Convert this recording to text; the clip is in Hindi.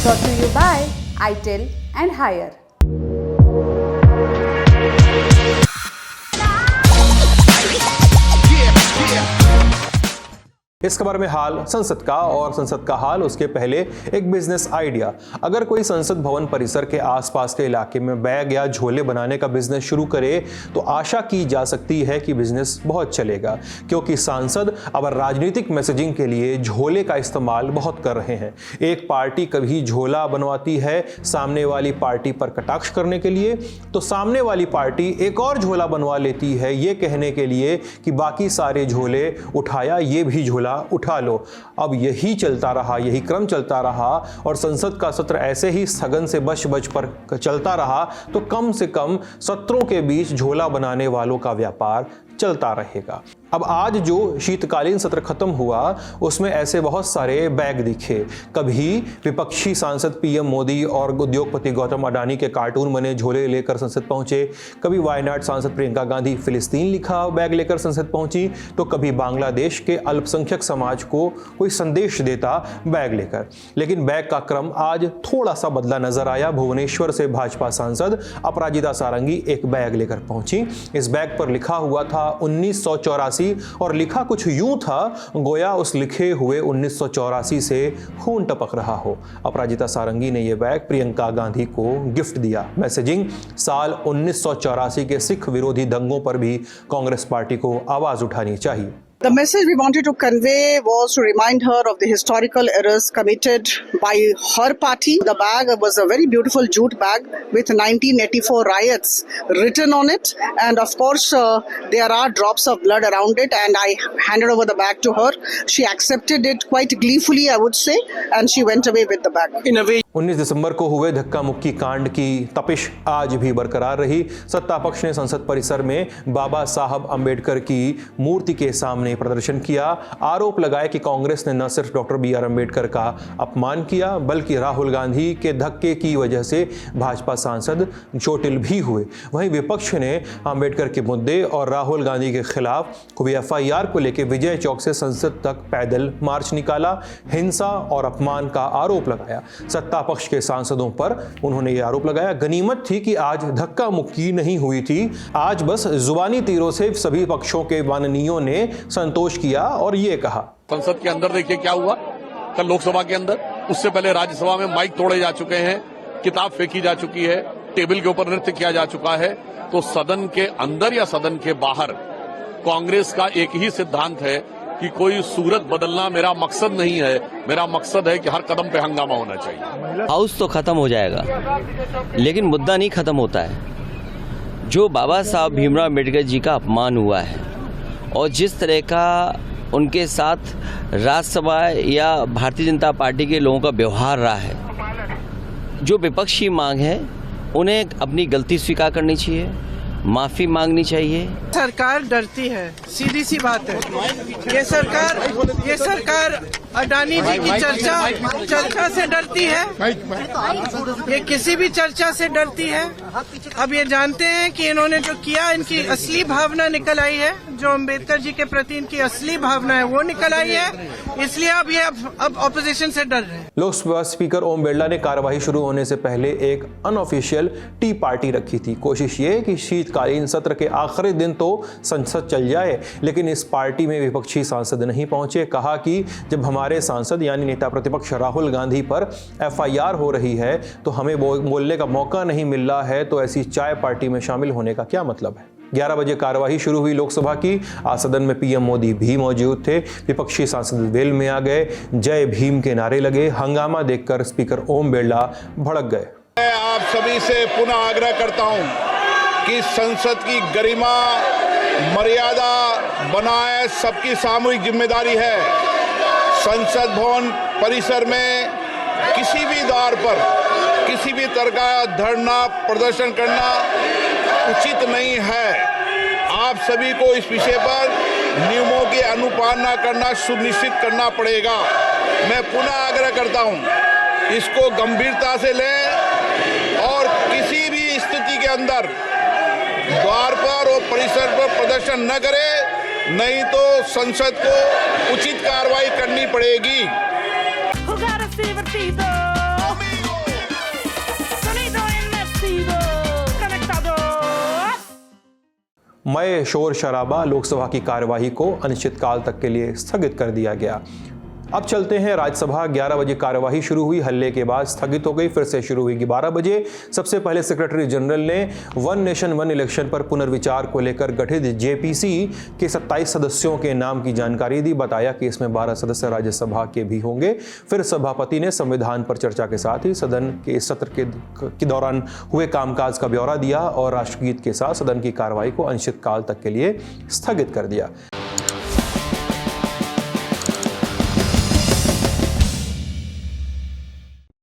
Brought to you by ITEL and Higher. इस खबर में हाल संसद का और संसद का हाल उसके पहले एक बिजनेस आइडिया। अगर कोई संसद भवन परिसर के आसपास के इलाके में बैग या झोले बनाने का बिजनेस शुरू करे तो आशा की जा सकती है कि बिजनेस बहुत चलेगा, क्योंकि सांसद अब राजनीतिक मैसेजिंग के लिए झोले का इस्तेमाल बहुत कर रहे हैं। एक पार्टी कभी झोला बनवाती है सामने वाली पार्टी पर कटाक्ष करने के लिए, तो सामने वाली पार्टी एक और झोला बनवा लेती है ये कहने के लिए कि बाकी सारे झोले उठाया, ये भी झोला उठा लो। अब यही चलता रहा, यही क्रम चलता रहा और संसद का सत्र ऐसे ही सघन से बच पर चलता रहा तो कम से कम सत्रों के बीच झोला बनाने वालों का व्यापार चलता रहेगा। अब आज जो शीतकालीन सत्र खत्म हुआ उसमें ऐसे बहुत सारे बैग दिखे। कभी विपक्षी सांसद पीएम मोदी और उद्योगपति गौतम अडानी के कार्टून बने झोले लेकर संसद पहुंचे, कभी वायनाड सांसद प्रियंका गांधी फिलिस्तीन लिखा बैग लेकर संसद पहुंची, तो कभी बांग्लादेश के अल्पसंख्यक समाज को कोई संदेश देता बैग लेकर। लेकिन बैग का क्रम आज थोड़ा सा बदला नजर आया। भुवनेश्वर से भाजपा सांसद अपराजिता सारंगी एक बैग लेकर पहुंची। इस बैग पर लिखा हुआ था 1984 और लिखा कुछ यूं था गोया उस लिखे हुए 1984 से खून टपक रहा हो। अपराजिता सारंगी ने यह बैग प्रियंका गांधी को गिफ्ट दिया। मैसेजिंग साल 1984 के सिख विरोधी दंगों पर भी कांग्रेस पार्टी को आवाज उठानी चाहिए। The message we wanted to convey was to remind her of the historical errors committed by her party. The bag was a very beautiful jute bag with 1984 riots written on it, and of course there are drops of blood around it, and I handed over the bag to her. She accepted it quite gleefully, I would say, and she went away with the bag. In a way 19 दिसंबर को हुए धक्का मुक्की कांड की तपिश आज भी बरकरार रही। सत्ता पक्ष ने संसद परिसर में बाबा साहब अंबेडकर की मूर्ति के सामने प्रदर्शन किया। आरोप लगाया कि कांग्रेस ने न सिर्फ डॉक्टर बी आर अंबेडकर का अपमान किया बल्कि राहुल गांधी के धक्के की वजह से भाजपा सांसद चोटिल भी हुए। वहीं विपक्ष ने अंबेडकर के मुद्दे और राहुल गांधी के खिलाफ हुई एफआईआर को लेकर विजय चौक से संसद तक पैदल मार्च निकाला, हिंसा और अपमान का आरोप लगाया। सत्ता पक्ष के सांसदों पर उन्होंने यह आरोप लगाया गनीमत थी कि आज धक्का मुक्की नहीं हुई थी, आज बस जुबानी तीरों से सभी पक्षों के माननीयों ने संतोष किया और ये कहा। संसद के अंदर देखिए क्या हुआ कल लोकसभा के अंदर, उससे पहले राज्यसभा में माइक तोड़े जा चुके हैं, किताब फेंकी जा चुकी है, टेबल के ऊपर नृत्य किया जा चुका है। तो सदन के अंदर या सदन के बाहर कांग्रेस का एक ही सिद्धांत है कि कोई सूरत बदलना मेरा मकसद नहीं है, मेरा मकसद है कि हर कदम पे हंगामा होना चाहिए। हाउस तो खत्म हो जाएगा लेकिन मुद्दा नहीं खत्म होता है। जो बाबा साहब भीमराव अम्बेडकर जी का अपमान हुआ है और जिस तरह का उनके साथ राज्यसभा या भारतीय जनता पार्टी के लोगों का व्यवहार रहा है, जो विपक्षी मांग है उन्हें अपनी गलती स्वीकार करनी चाहिए, माफी मांगनी चाहिए। सरकार डरती है, सीधी सी बात है। ये सरकार अडानी जी की चर्चा से डरती है, ये किसी भी चर्चा से डरती है। अब ये जानते हैं कि इन्होंने जो किया इनकी असली भावना निकल आई है, जो अम्बेडकर जी के प्रति इनकी असली भावना है वो निकल आई है, इसलिए अब ये अब ऑपोजिशन से डर रहे हैं। लोकसभा स्पीकर ओम बिरला ने कार्यवाही शुरू होने से पहले एक अनऑफिशियल टी पार्टी रखी थी। कोशिश ये कि शीतकालीन सत्र के आखिरी दिन तो संसद चल जाए, लेकिन इस पार्टी में विपक्षी सांसद नहीं पहुंचे। कहा कि जब हमारे सांसद यानी नेता प्रतिपक्ष राहुल गांधी पर एफआईआर हो रही है तो हमें बोलने का मौका नहीं मिल रहा है, तो ऐसी चाय पार्टी में शामिल होने का क्या मतलब है। 11 बजे कार्यवाही शुरू हुई लोकसभा की। आज सदन में पीएम मोदी भी मौजूद थे। विपक्षी सांसद वेल में आ गए, जय भीम के नारे लगे। हंगामा देखकर स्पीकर ओम बिरला भड़क गए। मैं आप सभी से पुनः आग्रह करता हूं कि संसद की गरिमा मर्यादा बनाए सबकी सामूहिक जिम्मेदारी है। संसद भवन परिसर में किसी भी द्वार पर किसी भी तरह का धरना प्रदर्शन करना उचित नहीं है। आप सभी को इस विषय पर नियमों की अनुपालना करना सुनिश्चित करना पड़ेगा। मैं पुनः आग्रह करता हूं, इसको गंभीरता से लें और किसी भी स्थिति के अंदर द्वार पर और परिसर पर प्रदर्शन न करें, नहीं तो संसद को उचित कार्रवाई करनी पड़ेगी। मय शोर शराबा लोकसभा की कार्यवाही को अनिश्चितकाल तक के लिए स्थगित कर दिया गया। अब चलते हैं राज्यसभा। 11 बजे कार्यवाही शुरू हुई, हल्ले के बाद स्थगित हो गई, फिर से शुरू हुई 12 बजे। सबसे पहले सेक्रेटरी जनरल ने वन नेशन वन इलेक्शन पर पुनर्विचार को लेकर गठित जेपीसी के 27 सदस्यों के नाम की जानकारी दी। बताया कि इसमें 12 सदस्य राज्यसभा के भी होंगे। फिर सभापति ने संविधान पर चर्चा के साथ ही सदन के इस सत्र के दौरान हुए कामकाज का ब्यौरा दिया और राष्ट्रगीत के साथ सदन की कार्रवाई को अनिश्चितकाल तक के लिए स्थगित कर दिया।